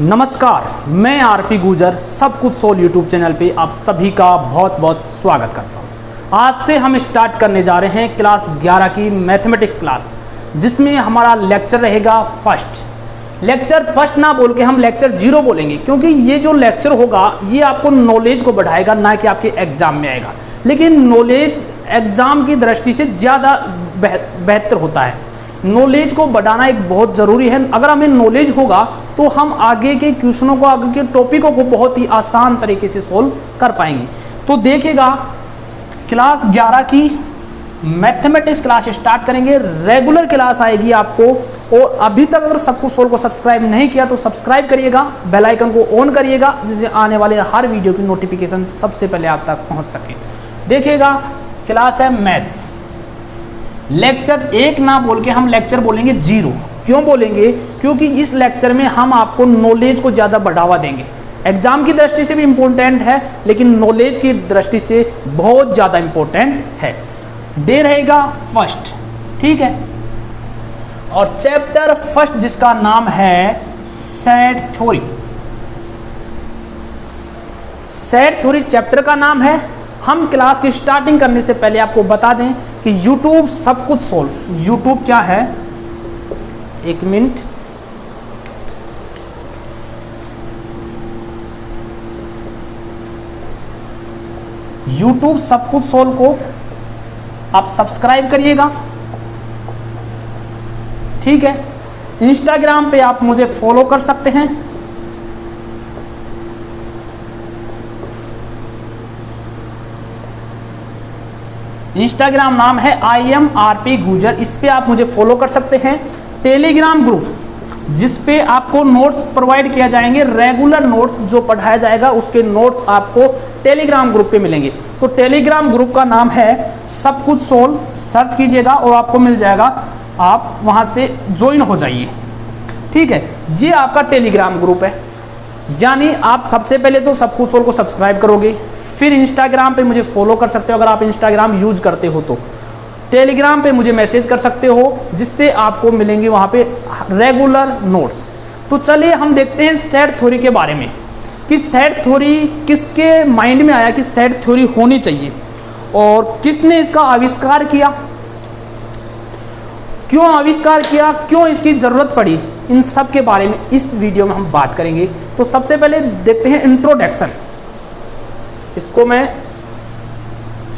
नमस्कार, मैं आरपी गुजर सब कुछ सोल यूट्यूब चैनल पे आप सभी का बहुत बहुत स्वागत करता हूँ। आज से हम स्टार्ट करने जा रहे हैं क्लास 11 की मैथमेटिक्स क्लास, जिसमें हमारा लेक्चर रहेगा फर्स्ट। लेक्चर फर्स्ट ना बोल के हम लेक्चर 0 बोलेंगे, क्योंकि ये जो लेक्चर होगा ये आपको नॉलेज को बढ़ाएगा, ना कि आपके एग्जाम में आएगा। लेकिन नॉलेज एग्जाम की दृष्टि से ज़्यादा बेहतर होता है। नॉलेज को बढ़ाना एक बहुत ज़रूरी है। अगर हमें नॉलेज होगा तो हम आगे के क्वेश्चनों को, आगे के टॉपिकों को बहुत ही आसान तरीके से सोल्व कर पाएंगे। तो देखिएगा, क्लास 11 की मैथमेटिक्स क्लास स्टार्ट करेंगे। रेगुलर क्लास आएगी आपको। और अभी तक अगर सब कुछ सोल्व को सब्सक्राइब नहीं किया तो सब्सक्राइब करिएगा, बेल आइकन को ऑन करिएगा, जिससे आने वाले हर वीडियो की नोटिफिकेशन सबसे पहले आप तक पहुँच सके। देखिएगा, क्लास है मैथ्स। लेक्चर 1 ना बोल के हम लेक्चर बोलेंगे 0। क्यों बोलेंगे? क्योंकि इस लेक्चर में हम आपको नॉलेज को ज़्यादा बढ़ावा देंगे। एग्जाम की दृष्टि से भी इम्पोर्टेंट है, लेकिन नॉलेज की दृष्टि से बहुत ज़्यादा इम्पोर्टेंट है। डे रहेगा फर्स्ट, ठीक है। और चैप्टर फर्स्ट जिसका नाम है set theory. Set theory chapter का नाम है। हम क्लास की स्टार्टिंग करने से पहले आपको बता दें कि YouTube सब कुछ सोल्व। YouTube क्या है? एक मिनट। YouTube सब कुछ सोल्व को आप सब्सक्राइब करिएगा, ठीक है। इंस्टाग्राम पे आप मुझे फॉलो कर सकते हैं। इंस्टाग्राम नाम है IMRP गुजर, इस पे आप मुझे फॉलो कर सकते हैं। टेलीग्राम ग्रुप, जिस पे आपको नोट्स प्रोवाइड किया जाएंगे, रेगुलर नोट्स जो पढ़ाया जाएगा उसके नोट्स आपको टेलीग्राम ग्रुप पे मिलेंगे। तो टेलीग्राम ग्रुप का नाम है सब कुछ सोल्व, सर्च कीजिएगा और आपको मिल जाएगा। आप वहाँ से ज्वाइन हो जाइए, ठीक है। ये आपका टेलीग्राम ग्रुप है। यानी आप सबसे पहले तो सब कुछ सोल्व को सब्सक्राइब करोगे, फिर इंस्टाग्राम पे मुझे फॉलो कर सकते हो अगर आप इंस्टाग्राम यूज करते हो तो। टेलीग्राम पे मुझे मैसेज कर सकते हो, जिससे आपको मिलेंगे वहाँ पे रेगुलर नोट्स। तो चलिए हम देखते हैं सेट थ्योरी के बारे में, कि सेट थ्योरी किसके माइंड में आया कि सेट थ्योरी होनी चाहिए, और किसने इसका आविष्कार किया, क्यों आविष्कार किया, क्यों इसकी ज़रूरत पड़ी। इन सब के बारे में इस वीडियो में हम बात करेंगे। तो सबसे पहले देखते हैं इंट्रोडक्शन। इसको मैं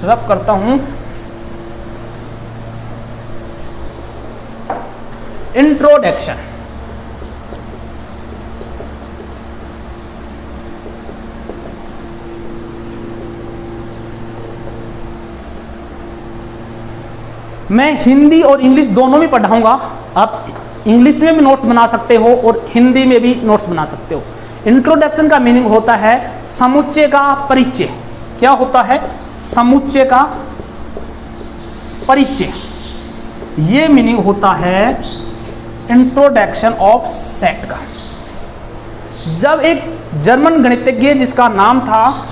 रफ करता हूं। इंट्रोडक्शन। मैं हिंदी और इंग्लिश दोनों में पढ़ाऊंगा। आप इंग्लिश में भी नोट्स बना सकते हो और हिंदी में भी नोट्स बना सकते हो। इंट्रोडक्शन का मीनिंग होता है समुच्चय का परिचय। क्या होता है? समुच्चय का परिचय। ये मीनिंग होता है इंट्रोडक्शन ऑफ सेट का। जब एक जर्मन गणितज्ञ जिसका नाम था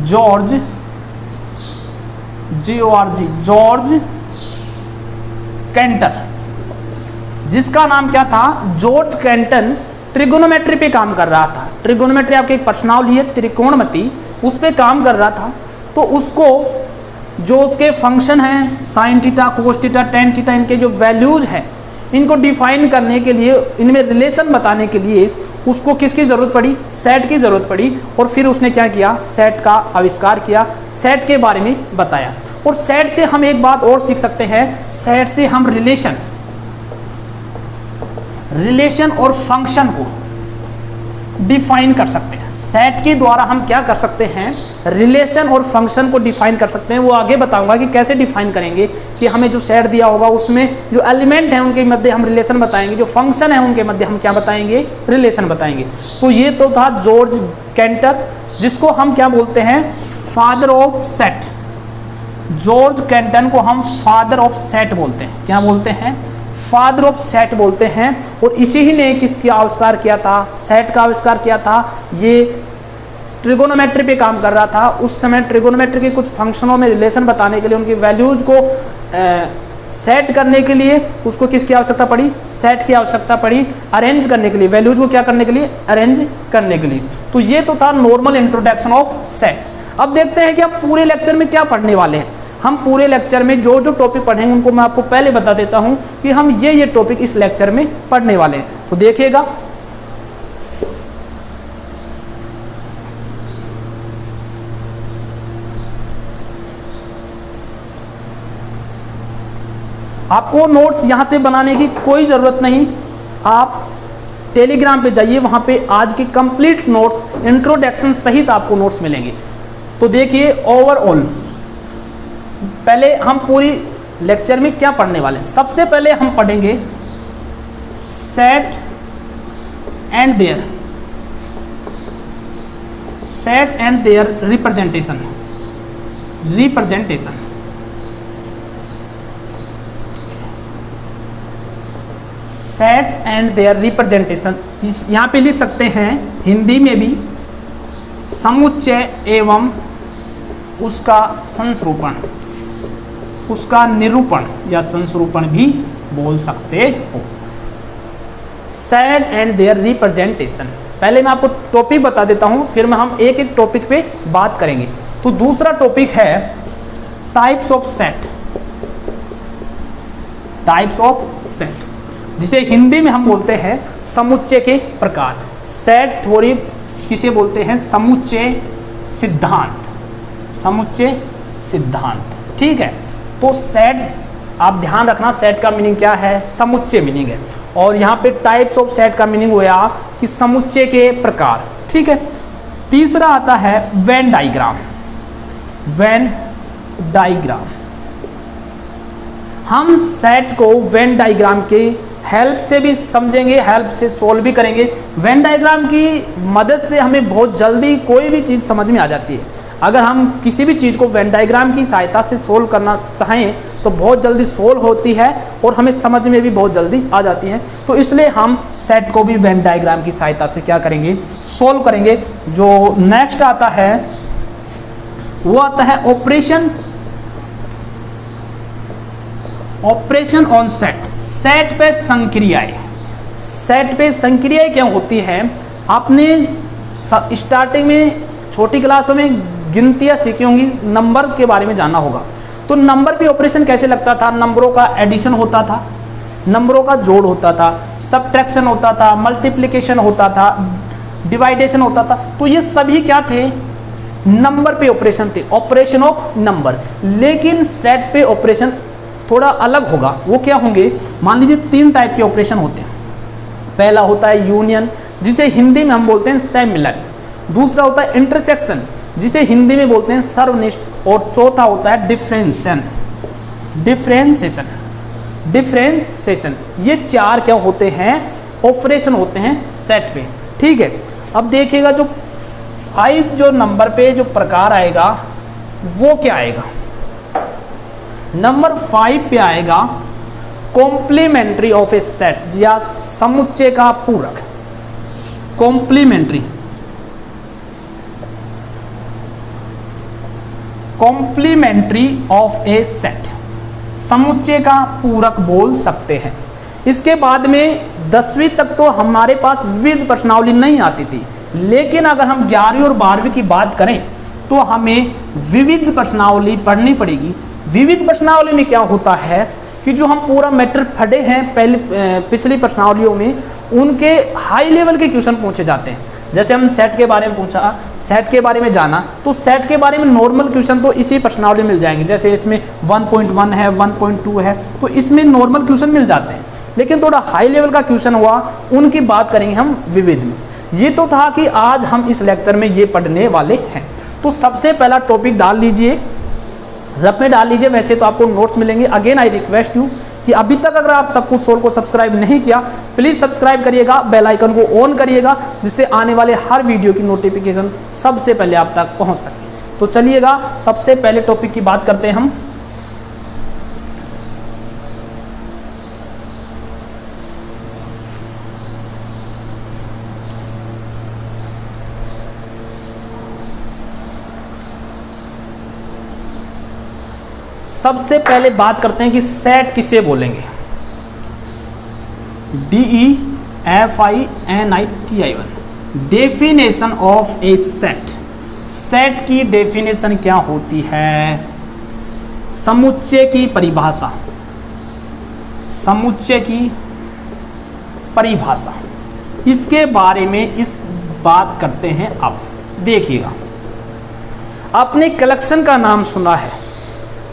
जॉर्ज कैंटर, जिसका नाम क्या था? जॉर्ज कैंटन, ट्रिगोनोमेट्री पे काम कर रहा था। ट्रिगोनोमेट्री आपकी एक प्रश्नावली है, त्रिकोणमिति, उस पे काम कर रहा था। तो उसको जो उसके फंक्शन हैं sine theta, cos theta, tan theta, इनके जो वैल्यूज हैं, इनको डिफाइन करने के लिए, इनमें रिलेशन बताने के लिए उसको किसकी ज़रूरत पड़ी? सेट की ज़रूरत पड़ी। और फिर उसने क्या किया? सेट का आविष्कार किया, सेट के बारे में बताया। और सेट से हम एक बात और सीख सकते हैं, सेट से हम रिलेशन और फंक्शन को डिफाइन कर सकते हैं। सेट के द्वारा हम क्या कर सकते हैं? रिलेशन और फंक्शन को डिफाइन कर सकते हैं। वो आगे बताऊंगा कि कैसे डिफाइन करेंगे, कि हमें जो सेट दिया होगा उसमें जो एलिमेंट हैं उनके मध्य हम रिलेशन बताएंगे, जो फंक्शन है उनके मध्य हम क्या बताएंगे? रिलेशन बताएंगे। तो ये तो था जॉर्ज कैंटर, जिसको हम क्या बोलते हैं? Father of set. George Canton को हम फादर ऑफ सेट बोलते हैं। क्या बोलते हैं? फादर ऑफ सेट बोलते हैं। और इसी ही ने किसका आविष्कार किया था? सेट का आविष्कार किया था। ये ट्रिगोनोमेट्री पे काम कर रहा था। उस समय ट्रिगोनोमेट्री के कुछ फंक्शनों में रिलेशन बताने के लिए, उनकी वैल्यूज को सेट करने के लिए उसको किसकी आवश्यकता पड़ी, सेट की आवश्यकता पड़ी। अरेंज करने के लिए, वैल्यूज को क्या करने के लिए, अरेंज करने के लिए। तो ये तो था नॉर्मल इंट्रोडक्शन ऑफ सेट। अब देखते हैं कि हम पूरे लेक्चर में क्या पढ़ने वाले हैं। हम पूरे लेक्चर में जो जो टॉपिक पढ़ेंगे उनको मैं आपको पहले बता देता हूं कि हम ये टॉपिक इस लेक्चर में पढ़ने वाले हैं। तो देखिएगा, आपको नोट्स यहां से बनाने की कोई ज़रूरत नहीं। आप टेलीग्राम पे जाइए, वहां पे आज की कंप्लीट नोट्स इंट्रोडक्शन सहित आपको नोट्स मिलेंगे। तो देखिए, ओवरऑल पहले हम पूरी लेक्चर में क्या पढ़ने वाले हैं। सबसे पहले हम पढ़ेंगे set and their, sets and their representation, sets and their representation. यहाँ पे लिख सकते हैं हिंदी में भी समुच्चय एवं उसका संस्रूपण, उसका निरूपण या संस्रूपण भी बोल सकते हो। सेट एंड देयर रिप्रेजेंटेशन, पहले मैं आपको टॉपिक बता देता हूँ, फिर मैं हम एक एक टॉपिक पे बात करेंगे। तो दूसरा टॉपिक है types of set, types of set, जिसे हिंदी में हम बोलते हैं समुच्चय के प्रकार। सेट थ्योरी किसे बोलते हैं, समुच्चय सिद्धांत, समुच्चय सिद्धांत, ठीक है। तो सेट, आप ध्यान रखना, सेट का मीनिंग क्या है, समुच्चय मीनिंग है। और यहाँ पे टाइप्स ऑफ सेट का मीनिंग हुआ कि समुच्चय के प्रकार, ठीक है। तीसरा आता है वेन डायग्राम, वेन डायग्राम। हम सेट को वेन डायग्राम के हेल्प से भी समझेंगे, हेल्प से सोल्व भी करेंगे। वेन डायग्राम की मदद से हमें बहुत जल्दी कोई भी चीज़ समझ में आ जाती है। अगर हम किसी भी चीज़ को वेन डायग्राम की सहायता से सोल्व करना चाहें तो बहुत जल्दी सोल्व होती है और हमें समझ में भी बहुत जल्दी आ जाती है। तो इसलिए हम सेट को भी वेन डायग्राम की सहायता से क्या करेंगे, सोल्व करेंगे। जो नेक्स्ट आता है वो आता है operation, operation on set, set पे संक्रियाएं। सेट पे संक्रियाएं क्या होती हैं, आपने स्टार्टिंग में छोटी क्लासों में गिनतियां सीखी होंगी, नंबर के बारे में जानना होगा। तो नंबर पे ऑपरेशन कैसे लगता था, नंबरों का एडिशन होता था, नंबरों का जोड़ होता था, सब्ट्रैक्शन होता था, मल्टीप्लिकेशन होता था, डिवाइडेशन होता था। तो ये सभी क्या थे, नंबर पे ऑपरेशन थे, ऑपरेशन ऑफ नंबर। लेकिन सेट पे ऑपरेशन थोड़ा अलग होगा। वो क्या होंगे, मान लीजिए 3 टाइप के ऑपरेशन होते हैं। पहला होता है यूनियन, जिसे हिंदी में हम बोलते हैं सहमिलन। दूसरा होता है इंटरसेक्शन, जिसे हिंदी में बोलते हैं सर्वनिष्ठ। और चौथा होता है डिफरेंशिएशन, डिफरेंशिएशन, डिफरेंशिएशन। ये 4 क्या होते हैं, ऑपरेशन होते हैं सेट पे, ठीक है। अब देखिएगा जो 5 जो नंबर पे जो प्रकार आएगा वो क्या आएगा, नंबर 5 पे आएगा कॉम्प्लीमेंट्री ऑफ ए सेट या समुच्चय का पूरक, complementary, complementary of a set, समुच्चय का पूरक बोल सकते हैं। इसके बाद में 10वीं तक तो हमारे पास विविध प्रश्नावली नहीं आती थी, लेकिन अगर हम 11वीं और 12वीं की बात करें तो हमें विविध प्रश्नावली पढ़नी पड़ेगी। विविध प्रश्नावली में क्या होता है कि जो हम पूरा मैटर पढ़े हैं पहले पिछली प्रश्नावलियों में, उनके हाई लेवल के क्वेश्चन पूछे जाते हैं। जैसे हम सेट के बारे में पूछा, सेट के बारे में जाना, तो सेट के बारे में नॉर्मल क्वेश्चन तो इसी प्रश्नावली में मिल जाएंगे। जैसे इसमें 1.1 है, 1.2 है, तो इसमें नॉर्मल क्वेश्चन मिल जाते हैं। लेकिन थोड़ा हाई लेवल का क्वेश्चन हुआ, उनकी बात करेंगे हम विविध में। ये तो था कि आज हम इस लेक्चर में ये पढ़ने वाले हैं। तो सबसे पहला टॉपिक डाल लीजिए, रफ में डाल लीजिए, वैसे तो आपको नोट्स मिलेंगे। अगेन आई रिक्वेस्ट यू कि अभी तक अगर आप सब कुछ सोल को सब्सक्राइब नहीं किया, प्लीज़ सब्सक्राइब करिएगा, बेल आइकन को ऑन करिएगा, जिससे आने वाले हर वीडियो की नोटिफिकेशन सबसे पहले आप तक पहुंच सके। तो चलिएगा, सबसे पहले टॉपिक की बात करते हैं हम। सबसे पहले बात करते हैं कि सेट किसे बोलेंगे। DEFINITI, definition of a set. Set की डेफिनेशन क्या होती है? समुच्चय की परिभाषा, समुच्चय की परिभाषा, इसके बारे में इस बात करते हैं। अब देखिएगा, आपने कलेक्शन का नाम सुना है।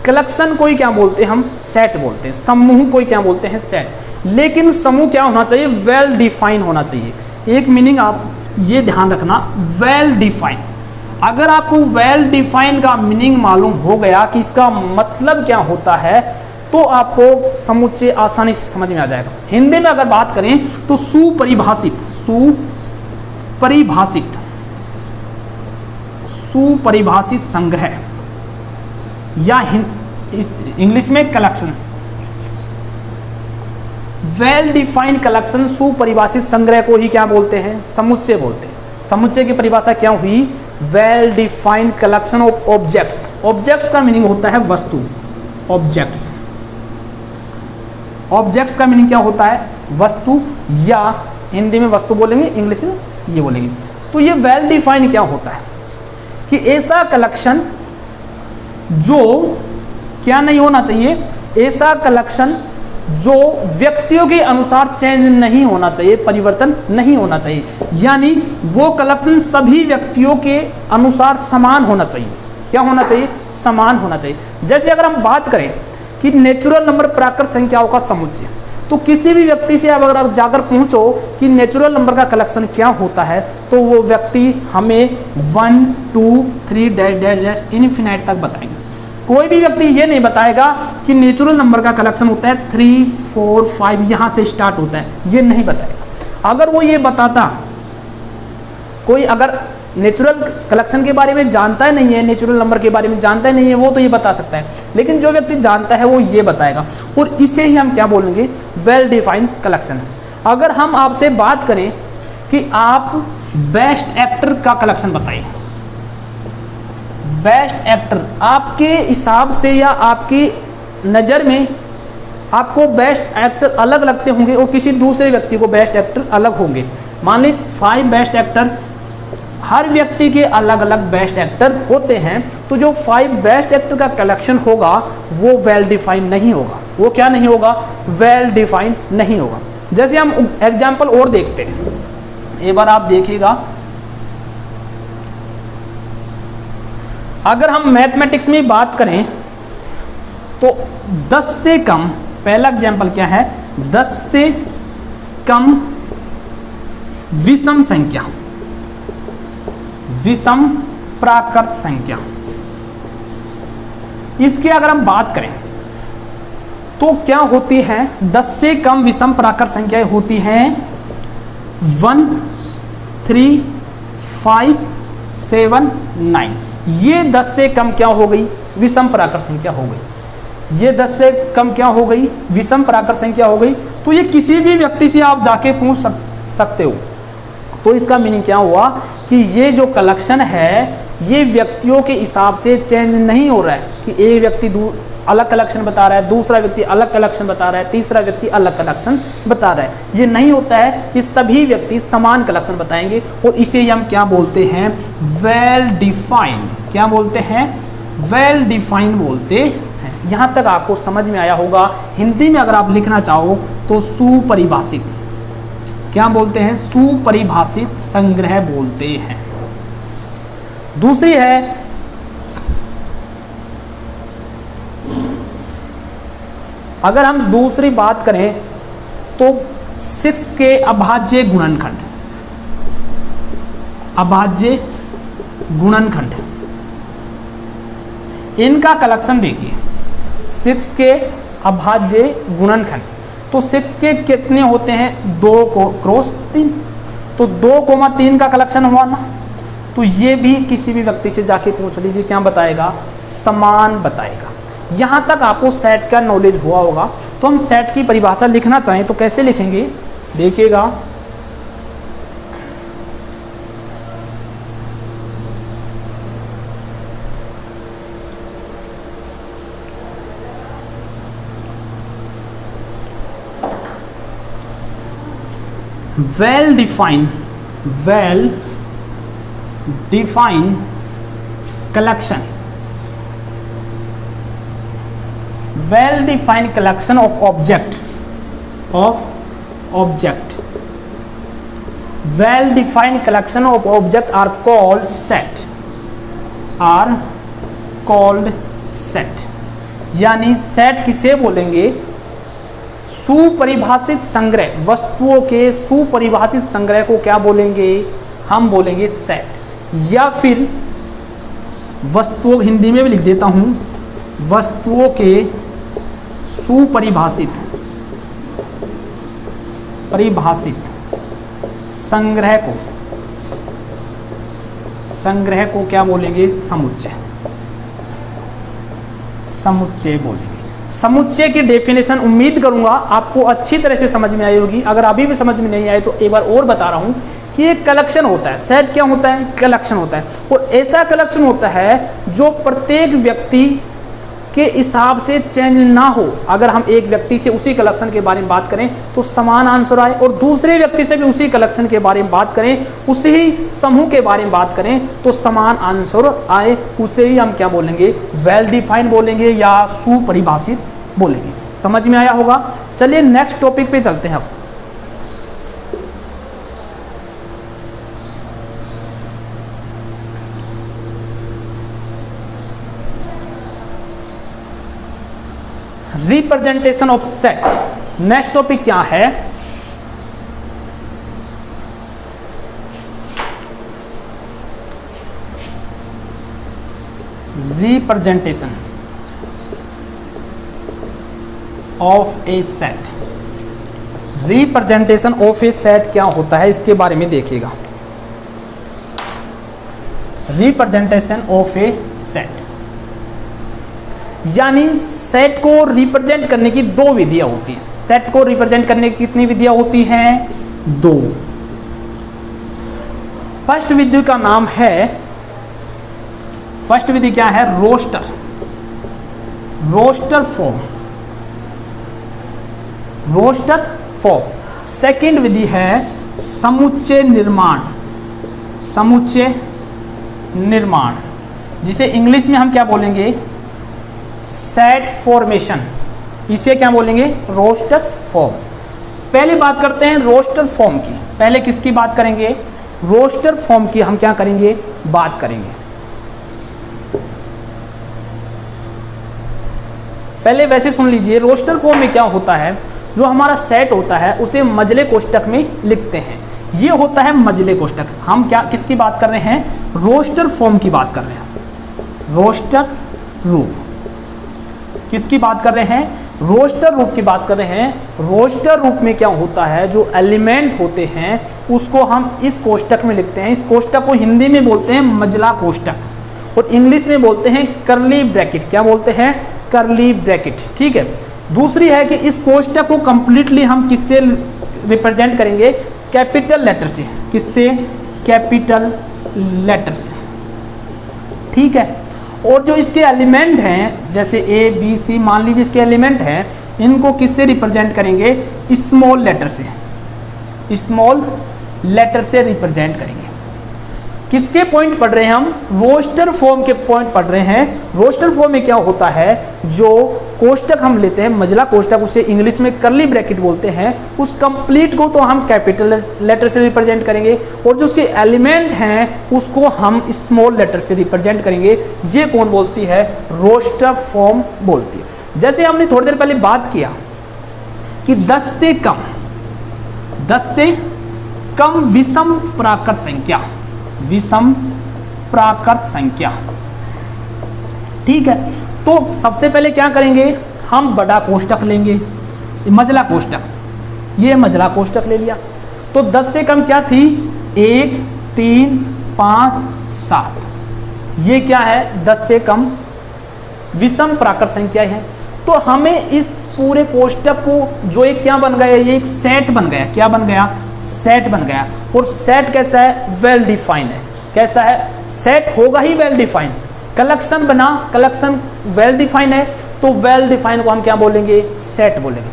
कलेक्शन को ही क्या बोलते हैं हम? सेट बोलते हैं। समूह को ही क्या बोलते हैं? सेट। लेकिन समूह क्या होना चाहिए? वेल डिफाइन होना चाहिए। एक मीनिंग आप ये ध्यान रखना, वेल डिफाइन। अगर आपको वेल डिफाइन का मीनिंग मालूम हो गया कि इसका मतलब क्या होता है, तो आपको समुच्चय आसानी से समझ में आ जाएगा। हिंदी में अगर बात करें तो सुपरिभाषित, सुपरिभाषित, सुपरिभाषित संग्रह, या इंग्लिश में कलेक्शन। वेल डिफाइंड कलेक्शन, सुपरिभाषित संग्रह को ही क्या बोलते हैं? समुच्चय बोलते हैं। समुच्चय की परिभाषा क्या हुई? Well defined collection of objects. Objects का मीनिंग होता है वस्तु, ऑब्जेक्ट्स। ऑब्जेक्ट्स का मीनिंग क्या होता है? वस्तु, या हिंदी में वस्तु बोलेंगे, इंग्लिश में ये बोलेंगे। तो ये वेल डिफाइंड क्या होता है कि ऐसा कलेक्शन जो क्या नहीं होना चाहिए? ऐसा कलेक्शन जो व्यक्तियों के अनुसार चेंज नहीं होना चाहिए, परिवर्तन नहीं होना चाहिए। यानी वो कलेक्शन सभी व्यक्तियों के अनुसार समान होना चाहिए। क्या होना चाहिए? समान होना चाहिए। जैसे अगर हम बात करें कि नेचुरल नंबर प्राकृत संख्याओं का समुच्चय, तो किसी भी व्यक्ति से अगर आप जाकर पूछो कि नेचुरल नंबर का कलेक्शन क्या होता है, तो वो व्यक्ति हमें 1 2 3 डैश डैश डैश इनफिनाइट तक बताएंगे। कोई भी व्यक्ति ये नहीं बताएगा कि नेचुरल नंबर का कलेक्शन होता है 3 4 5 यहाँ से स्टार्ट होता है, ये नहीं बताएगा। अगर वो ये बताता, कोई अगर नेचुरल कलेक्शन के बारे में जानता ही नहीं है, नेचुरल नंबर के बारे में जानता ही नहीं है, वो तो ये बता सकता है। लेकिन जो व्यक्ति जानता है वो ये बताएगा, और इसे ही हम क्या बोलेंगे? Well defined collection. अगर हम आपसे बात करें कि आप बेस्ट एक्टर का कलेक्शन बताइए, बेस्ट एक्टर, आपके हिसाब से या आपकी नज़र में आपको बेस्ट एक्टर अलग लगते होंगे और किसी दूसरे व्यक्ति को बेस्ट एक्टर अलग होंगे। मान ली 5 बेस्ट एक्टर, हर व्यक्ति के अलग अलग बेस्ट एक्टर होते हैं। तो जो 5 बेस्ट एक्टर का कलेक्शन होगा वो वेल डिफाइन नहीं होगा। वो क्या नहीं होगा? वेल डिफाइन नहीं होगा। जैसे हम एग्जाम्पल और देखते हैं, एक बार आप देखिएगा। अगर हम मैथमेटिक्स में बात करें तो 10 से कम, पहला एग्जाम्पल क्या है? 10 से कम विषम संख्या, विषम प्राकृत संख्या, इसकी अगर हम बात करें तो क्या होती है? 10 से कम विषम प्राकृत संख्याएं होती हैं 1 3 5 7 9। ये 10 से कम क्या हो गई? विषम प्राकृत संख्या हो गई। ये 10 से कम क्या हो गई? विषम प्राकृत संख्या हो गई। तो ये किसी भी व्यक्ति से आप जाके पूछ सकते हो। तो इसका मीनिंग क्या हुआ कि ये जो कलेक्शन है ये व्यक्तियों के हिसाब से चेंज नहीं हो रहा है कि एक व्यक्ति अलग कलेक्शन बता रहा है, दूसरा व्यक्ति अलग कलेक्शन बता रहा है, तीसरा व्यक्ति अलग कलेक्शन बता रहा है। ये नहीं होता है, ये सभी व्यक्ति समान कलेक्शन बताएंगे और इसे हम क्या बोलते हैं? Well define. क्या बोलते हैं? वेल डिफाइन बोलते हैं। यहाँ तक आपको समझ में आया होगा। हिंदी में अगर आप लिखना चाहो तो सुपरिभाषित, क्या बोलते हैं? सुपरिभाषित संग्रह बोलते हैं। दूसरी है अगर हम दूसरी बात करें तो 6 के अभाज्य गुणनखंड, अभाज्य गुणनखंड, इनका कलेक्शन देखिए। 6 के अभाज्य गुणनखंड, तो 6 के कितने होते हैं? 2 को क्रॉस 3, तो 2,3 का कलेक्शन हुआ ना। तो ये भी किसी भी व्यक्ति से जाके पूछ लीजिए, क्या बताएगा? समान बताएगा। यहाँ तक आपको सेट का नॉलेज हुआ होगा। तो हम सेट की परिभाषा लिखना चाहें तो कैसे लिखेंगे? देखिएगा, well define collection, well defined collection of object, well defined collection of object are called set, यानी सेट किसे बोलेंगे? सुपरिभाषित संग्रह, वस्तुओं के सुपरिभाषित संग्रह को क्या बोलेंगे? हम बोलेंगे सेट। या फिर वस्तुओं, हिंदी में भी लिख देता हूं, वस्तुओं के सुपरिभाषित संग्रह को क्या बोलेंगे? समुच्चय बोलेंगे। समुच्चय की डेफिनेशन उम्मीद करूंगा आपको अच्छी तरह से समझ में आई होगी। अगर अभी भी समझ में नहीं आए तो एक बार और बता रहा हूं कि एक कलेक्शन होता है। सेट क्या होता है? कलेक्शन होता है। और ऐसा कलेक्शन होता है जो प्रत्येक व्यक्ति के हिसाब से चेंज ना हो। अगर हम एक व्यक्ति से उसी कलेक्शन के बारे में बात करें तो समान आंसर आए, और दूसरे व्यक्ति से भी उसी कलेक्शन के बारे में बात करें, उसी समूह के बारे में बात करें तो समान आंसर आए, उसे ही हम क्या बोलेंगे? वेल डिफाइंड बोलेंगे या सुपरिभाषित बोलेंगे। समझ में आया होगा? चलिए नेक्स्ट टॉपिक पे चलते हैं। अब representation of set, next topic क्या है? Representation of a set. Representation of a set क्या होता है इसके बारे में देखिएगा। रिप्रेजेंटेशन ऑफ ए सेट यानी सेट को रिप्रेजेंट करने की दो विधियां होती हैं। सेट को रिप्रेजेंट करने की कितनी विधियां होती हैं? दो। फर्स्ट विधि का नाम है, फर्स्ट विधि क्या है? Roster form. सेकंड विधि है समुच्चय निर्माण, जिसे इंग्लिश में हम क्या बोलेंगे? Set formation. इसे क्या बोलेंगे? Roster form. पहले बात करते हैं रोस्टर फॉर्म की। पहले किसकी बात करेंगे? रोस्टर फॉर्म की हम क्या करेंगे? बात करेंगे। पहले वैसे सुन लीजिए, रोस्टर फॉर्म में क्या होता है? जो हमारा सेट होता है उसे मजले कोष्टक में लिखते हैं। ये होता है मजले कोष्टक। हम क्या किसकी बात कर रहे हैं? रोस्टर फॉर्म की बात कर रहे हैं। रोस्टर रूप किसकी बात कर रहे हैं? रोस्टर रूप की बात कर रहे हैं। रोस्टर रूप में क्या होता है? जो एलिमेंट होते हैं उसको हम इस कोष्टक में लिखते हैं। इस कोष्टक को हिंदी में बोलते हैं मजला कोष्टक, और इंग्लिश में बोलते हैं करली ब्रैकेट। क्या बोलते हैं? करली ब्रैकेट। ठीक है। दूसरी है कि इस कोष्टक को कंप्लीटली हम किससे रिप्रेजेंट करेंगे? कैपिटल लेटर से। किससे? कैपिटल लेटर से। ठीक है। और जो इसके एलिमेंट हैं, जैसे ए बी सी मान लीजिए इसके एलिमेंट हैं, इनको किससे रिप्रेजेंट करेंगे? स्मॉल लेटर से। स्मॉल लेटर से रिप्रेजेंट करेंगे। किसके पॉइंट पढ़ रहे हैं हम? रोस्टर फॉर्म के पॉइंट पढ़ रहे हैं। रोस्टर फॉर्म में क्या होता है? जो कोष्टक हम लेते हैं मजला कोष्टक, उसे इंग्लिश में करली ब्रैकेट बोलते हैं, उस कंप्लीट को तो हम कैपिटल लेटर से रिप्रेजेंट करेंगे, और जो उसके एलिमेंट हैं उसको हम स्मॉल लेटर से रिप्रेजेंट करेंगे। ये कौन बोलती है? रोस्टर फॉर्म बोलती है। जैसे हमने थोड़ी देर पहले बात किया कि 10 से कम विषम प्राकृत संख्या। ठीक है। तो सबसे पहले क्या करेंगे? हम बड़ा कोष्टक लेंगे, मजला कोष्टक। ये मजला कोष्टक ले लिया। तो 10 से कम क्या थी? 1 3 5 7। ये क्या है? 10 से कम विषम प्राकृत संख्या है। तो हमें इस पूरे कोष्टक को, जो एक क्या बन गया? ये एक सेट बन गया। क्या बन गया? सेट बन गया। और सेट कैसा है? वेल डिफाइंड है। कैसा है? सेट होगा ही वेल डिफाइंड। कलेक्शन बना, कलेक्शन वेल डिफाइंड है, तो वेल डिफाइंड को हम क्या बोलेंगे? सेट बोलेंगे।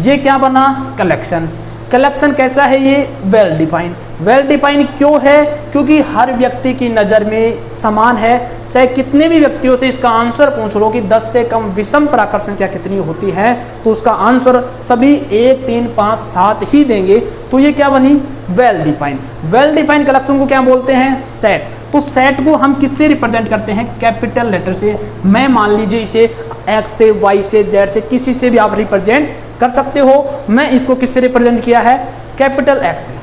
ये क्या बना? कलेक्शन। कलेक्शन कैसा है ये? Well define. वेल डिफाइन क्यों है? क्योंकि हर व्यक्ति की नज़र में समान है। चाहे कितने भी व्यक्तियों से इसका आंसर पूछ लो कि 10 से कम विषम प्राकर संख्या कितनी होती है, तो उसका आंसर सभी 1, 3, 5, 7 ही देंगे। तो ये क्या बनी? Well define. Well define collection को क्या बोलते हैं? सेट। तो सेट को हम किससे रिप्रेजेंट करते हैं? कैपिटल लेटर से। मैं मान लीजिए इसे एक्स से, वाई से, जेड से, किसी से भी आप रिप्रेजेंट कर सकते हो। मैं इसको किससे रिप्रेजेंट किया है? कैपिटल एक्स से।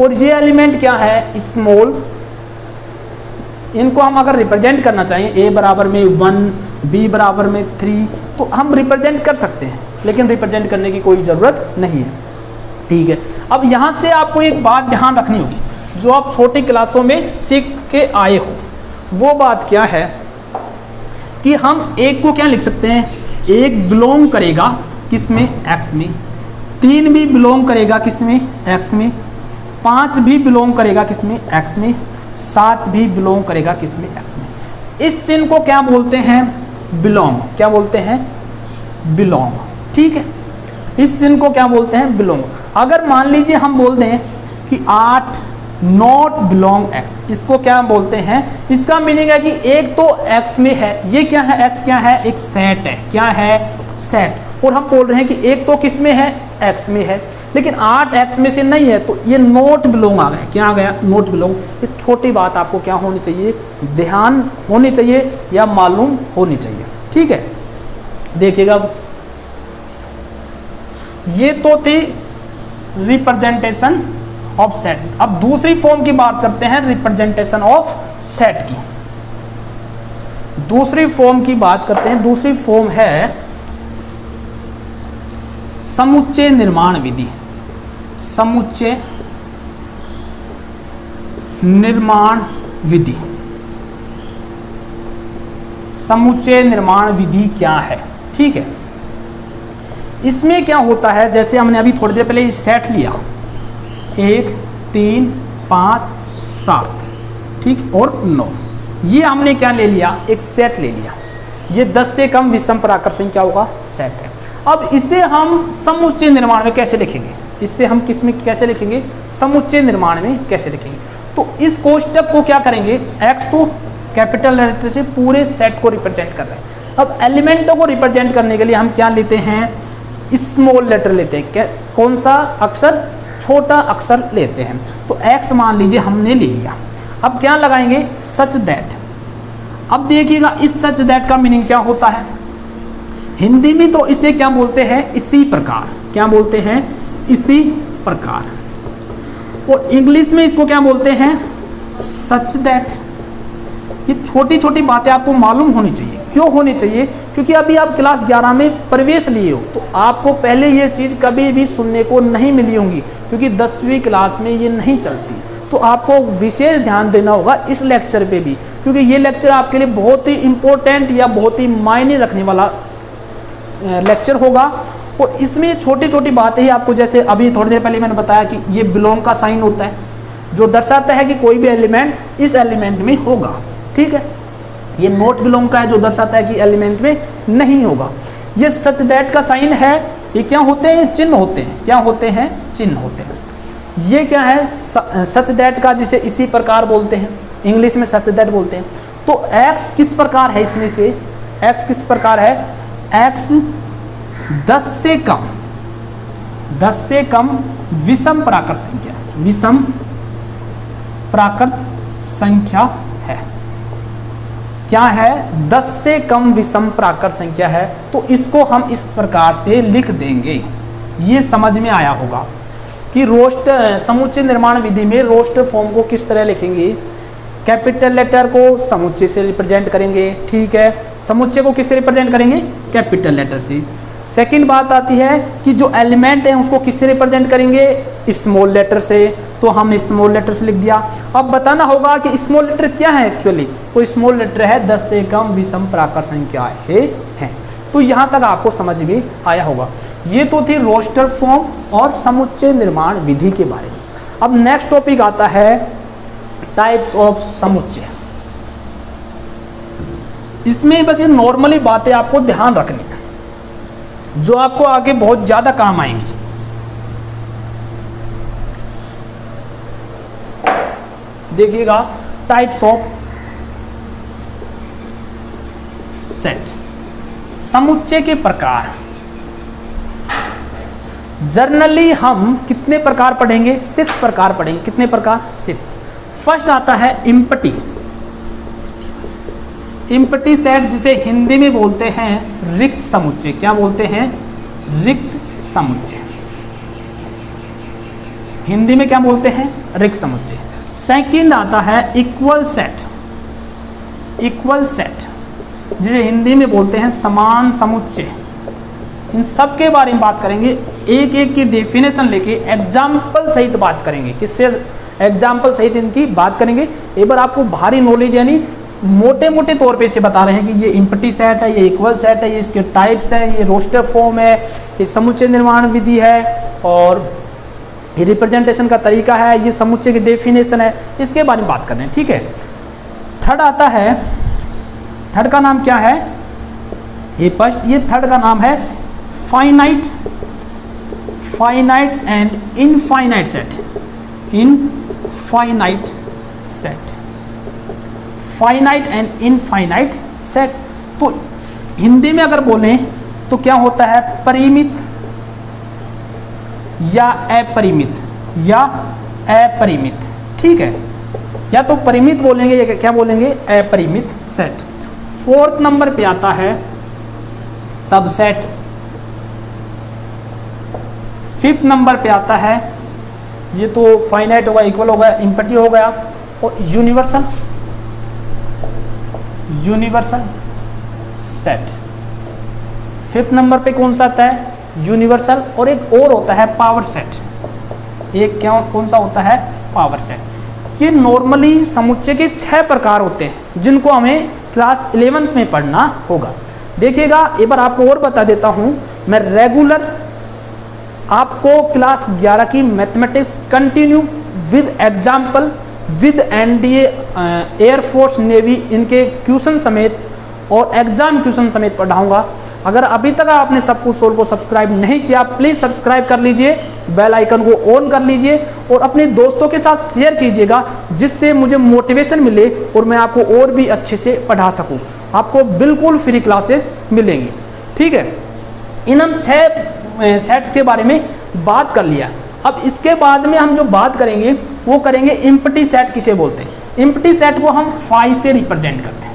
और ये एलिमेंट क्या है? स्मॉल। इनको हम अगर रिप्रेजेंट करना चाहें, ए बराबर में 1, बी बराबर में 3, तो हम रिप्रेजेंट कर सकते हैं, लेकिन रिप्रेजेंट करने की कोई ज़रूरत नहीं है। ठीक है। अब यहाँ से आपको एक बात ध्यान रखनी होगी, जो आप छोटी क्लासों में सीख के आए हो। वो बात क्या है कि हम एक को क्या लिख सकते हैं? एक बिलोंग करेगा किसमें? एक्स में। 3 भी बिलोंग करेगा किसमें? एक्स में। 5 भी बिलोंग करेगा किसमें? एक्स में। 7 भी बिलोंग करेगा किसमें? एक्स में। इस चिन्ह को क्या बोलते हैं? बिलोंग। क्या बोलते हैं? बिलोंग। ठीक है। इस चिन्ह को क्या बोलते हैं? बिलोंग। अगर मान लीजिए हम बोल दें कि 8 नॉट बिलोंग एक्स, इसको क्या बोलते हैं? इसका मीनिंग है कि एक तो एक्स में है। ये क्या है? एक्स क्या है? एक सेट है। क्या है? सेट। और हम बोल रहे हैं कि एक तो किस में है? एक्स में है, लेकिन 8 एक्स में से नहीं है, तो ये नॉट बिलोंग आ गया। क्या आ गया? Not belong. ये छोटी बात आपको क्या होनी चाहिए? ध्यान होनी चाहिए या मालूम होनी चाहिए। ठीक है। देखिएगा, ये तो थी रिप्रेजेंटेशन ऑफ सेट। अब दूसरी फॉर्म की बात करते हैं, रिप्रेजेंटेशन ऑफ सेट की। दूसरी फॉर्म की बात करते हैं। दूसरी फॉर्म है समुच्चय निर्माण विधि। समुच्चय निर्माण विधि। समुच्चय निर्माण विधि क्या है? ठीक है। इसमें क्या होता है, जैसे हमने अभी थोड़ी देर पहले सेट लिया, 1, 3, 5, 7, ठीक, और 9। ये हमने क्या ले लिया? एक सेट ले लिया। ये 10 से कम विषम प्राकर संख्या होगा, सेट है। अब इसे हम समुच्चय निर्माण में कैसे लिखेंगे? इससे हम किस में कैसे लिखेंगे? समुच्चय निर्माण में कैसे लिखेंगे? तो इस कोष्टक को क्या करेंगे? एक्स तो कैपिटल लेटर से पूरे सेट को रिप्रेजेंट कर रहे हैं। अब एलिमेंटों को रिप्रेजेंट करने के लिए हम क्या लेते हैं? स्मॉल लेटर लेते हैं। क्या? कौन सा अक्षर? छोटा अक्षर लेते हैं। तो एक्स मान लीजिए हमने ले लिया। अब क्या लगाएंगे? Such that. अब देखिएगा, इस सच दैट का मीनिंग क्या होता है? हिंदी में तो इसे क्या बोलते हैं? इसी प्रकार। क्या बोलते हैं? इसी प्रकार। और इंग्लिश में इसको क्या बोलते हैं? Such that. ये छोटी छोटी बातें आपको मालूम होनी चाहिए। क्यों होनी चाहिए? क्योंकि अभी आप क्लास 11 में प्रवेश लिए हो, तो आपको पहले ये चीज़ कभी भी सुनने को नहीं मिली होंगी, क्योंकि 10वीं क्लास में ये नहीं चलती। तो आपको विशेष ध्यान देना होगा इस लेक्चर पे भी, क्योंकि ये लेक्चर आपके लिए बहुत ही इम्पोर्टेंट या बहुत ही मायने रखने वाला लेक्चर होगा। और इसमें छोटी छोटी बातें ही आपको, जैसे अभी थोड़ी देर पहले मैंने बताया कि ये बिलोंग का साइन होता है, जो दर्शाता है कि कोई भी एलिमेंट इस एलिमेंट में होगा। ठीक है। ये नॉट बिलोंग का है, जो दर्शाता है कि एलिमेंट में नहीं होगा। ये सच दैट का साइन है। ये क्या होते हैं? चिन्ह होते हैं। क्या होते हैं? चिन्ह होते हैं। ये क्या है? सच दैट का, जिसे इसी प्रकार बोलते हैं, इंग्लिश में सच दैट बोलते हैं। तो एक्स किस प्रकार है? इसमें से एक्स किस प्रकार है? एक्स 10 से कम विषम प्राकृत संख्या, विषम प्राकृत संख्या है। क्या है? 10 से कम विषम प्राकृत संख्या है। तो इसको हम इस प्रकार से लिख देंगे। ये समझ में आया होगा कि रोस्टर समुच्चय निर्माण विधि में रोस्टर फॉर्म को किस तरह लिखेंगे? कैपिटल लेटर को समुच्चय से रिप्रेजेंट करेंगे। ठीक है। समुच्चय को किससे रिप्रेजेंट करेंगे? कैपिटल लेटर से। सेकंड बात आती है कि जो एलिमेंट है उसको किससे रिप्रेजेंट करेंगे? स्मॉल लेटर से। तो हमने स्मॉल लेटर से लिख दिया। अब बताना होगा कि स्मॉल लेटर क्या है एक्चुअली। तो स्मॉल लेटर है 10 से कम विषम प्राकृत संख्या है। तो यहाँ तक आपको समझ में आया होगा। ये तो थी रोस्टर फॉर्म और समुच्चय निर्माण विधि के बारे में। अब नेक्स्ट टॉपिक आता है टाइप्स ऑफ समुच्चय। इसमें बस ये नॉर्मली बातें आपको ध्यान रखनी है, जो आपको आगे बहुत ज़्यादा काम आएंगी। देखिएगा टाइप्स ऑफ सेट, समुच्चय के प्रकार। जनरली हम कितने प्रकार पढ़ेंगे? 6 प्रकार पढ़ेंगे। कितने प्रकार? 6। फर्स्ट आता है इम्पटी। इम्पटी सेट जिसे हिंदी में बोलते हैं रिक्त समुच्चय। क्या बोलते हैं? रिक्त समुच्चय। हिंदी में क्या बोलते हैं? रिक्त समुच्चय। सेकंड आता है इक्वल सेट। इक्वल सेट जिसे हिंदी में बोलते हैं समान समुच्चय। इन सब के बारे में बात करेंगे, एक एक की डेफिनेशन लेके एग्जाम्पल सहित बात करेंगे। किससे? एग्जाम्पल सहित इनकी बात करेंगे। एक बार आपको भारी नॉलेज यानी मोटे मोटे तौर पे से बता रहे हैं कि ये इम्पटी सेट है, ये इक्वल सेट है, ये इसके टाइप्स हैं, ये रोस्टर फॉर्म है, ये समुच्चय निर्माण विधि है, और ये रिप्रेजेंटेशन का तरीका है, ये समुच्चय की डेफिनेशन है। इसके बारे में बात कर रहे हैं, ठीक है। थर्ड आता है, थर्ड का नाम क्या है? ये थर्ड का नाम है finite, finite and infinite set. Infinite set, finite and infinite set. तो हिंदी में अगर बोलें तो क्या होता है? परिमित या अपरिमित, या अपरिमित, ठीक है। या तो परिमित बोलेंगे या क्या बोलेंगे? अपरिमित सेट। फोर्थ नंबर पे आता है सबसेट। फिफ्थ नंबर पे आता है, ये तो फाइनाइट होगा, इक्वल हो गया, इम्पटी हो गया, और universal, universal set. Fifth number पे कौन सा आता है? यूनिवर्सल। और एक और होता है पावर सेट। एक क्या कौन सा होता है? Power set. ये नॉर्मली समुच्चय के 6 प्रकार होते हैं जिनको हमें क्लास 11th में पढ़ना होगा। देखिएगा एक बार आपको और बता देता हूं, मैं रेगुलर आपको क्लास 11 की mathematics continue with example, with NDA, air force, navy, इनके क्वेश्चन समेत और एग्जाम क्वेश्चन समेत पढ़ाऊंगा। अगर अभी तक आपने सब कुछ सोल को सब्सक्राइब नहीं किया, प्लीज़ सब्सक्राइब कर लीजिए, बेल आइकन को ऑन कर लीजिए और अपने दोस्तों के साथ शेयर कीजिएगा, जिससे मुझे मोटिवेशन मिले और मैं आपको और भी अच्छे से पढ़ा सकूं। आपको बिल्कुल फ्री क्लासेज मिलेंगी, ठीक है। इन हम 6 सेट्स के बारे में बात कर लिया। अब इसके बाद में हम जो बात करेंगे वो करेंगे इम्पटी सेट किसे बोलते हैं। इम्पटी सेट को हम फाई से रिप्रेजेंट करते हैं।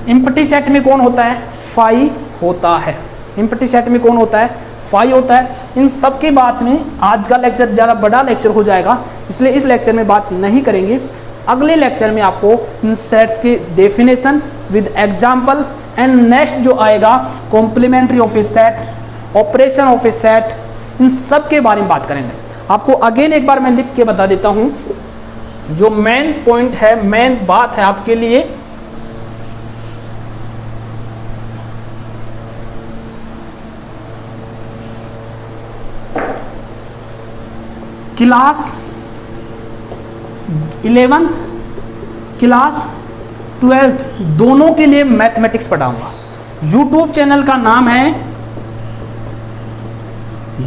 इम्पटी सेट में कौन होता है? फाई होता है। इम्पटी सेट में कौन होता है? फाई होता है। इन सब की बात में आज का लेक्चर ज़्यादा बड़ा लेक्चर हो जाएगा, इसलिए इस लेक्चर में बात नहीं करेंगे। अगले लेक्चर में आपको इन सेट्स की definition with example and next जो आएगा complementary of a set, operation of a set, इन सब के बारे में बात करेंगे। आपको अगेन एक बार मैं लिख के बता देता हूँ, जो मेन पॉइंट है, मेन बात है आपके लिए, क्लास 11th, क्लास 12th दोनों के लिए मैथमेटिक्स पढ़ाऊंगा। यूट्यूब चैनल का नाम है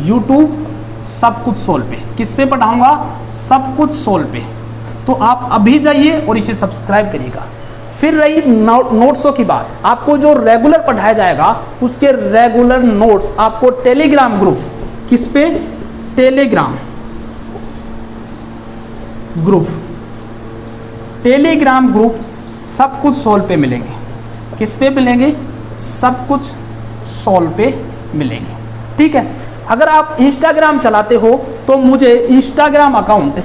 यूट्यूब सब कुछ सोल पे। किस पे पढ़ाऊंगा? सब कुछ सोल पे। तो आप अभी जाइए और इसे सब्सक्राइब करिएगा। फिर रही नोट्सों की बात, आपको जो रेगुलर पढ़ाया जाएगा उसके रेगुलर नोट्स आपको टेलीग्राम ग्रुप, किस पे? टेलीग्राम ग्रुप, टेलीग्राम ग्रुप सब कुछ सोल पे मिलेंगे। किस पे मिलेंगे? सब कुछ सोल पे मिलेंगे, ठीक है। अगर आप इंस्टाग्राम चलाते हो तो मुझे इंस्टाग्राम अकाउंट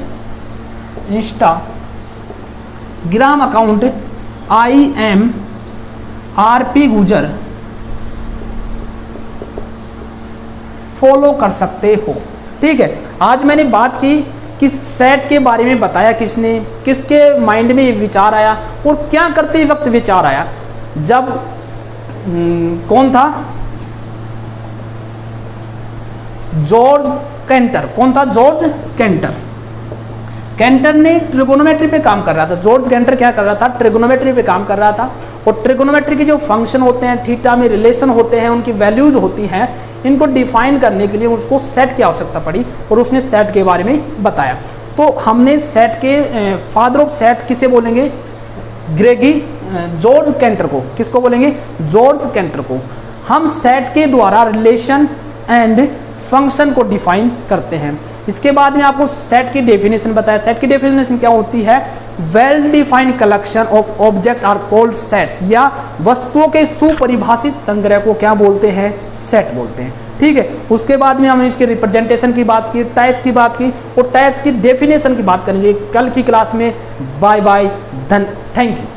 IMRP गुजर फॉलो कर सकते हो, ठीक है। आज मैंने बात की कि सेट के बारे में बताया, किसने, किसके माइंड में ये विचार आया और क्या करते वक्त विचार आया। जब कौन था? George canter. कौन था? George canter. कैंटर ने ट्रिगोनोमेट्री पे काम कर रहा था। जॉर्ज कैंटर क्या कर रहा था? ट्रिगोनोमेट्री पे काम कर रहा था। और ट्रिगोनोमेट्री के जो फंक्शन होते हैं, थीटा में रिलेशन होते हैं, उनकी वैल्यूज होती हैं, इनको डिफाइन करने के लिए उसको सेट की आवश्यकता पड़ी और उसने सेट के बारे में बताया। तो हमने सेट के फादर ऑफ सेट किसे बोलेंगे? ग्रेगी जॉर्ज कैंटर को। किसको बोलेंगे? जॉर्ज कैंटर को। हम सेट के द्वारा रिलेशन एंड फंक्शन को डिफाइन करते हैं। इसके बाद में आपको सेट की डेफिनेशन बताया। सेट की डेफिनेशन क्या होती है? Well defined collection of object are called set, या वस्तुओं के सुपरिभाषित संग्रह को क्या बोलते हैं? सेट बोलते हैं। ठीक है, उसके बाद में हमने इसके रिप्रेजेंटेशन की बात की, टाइप्स की बात की और टाइप्स की डेफिनेशन की बात करेंगे कल की क्लास में। Bye bye, thank you.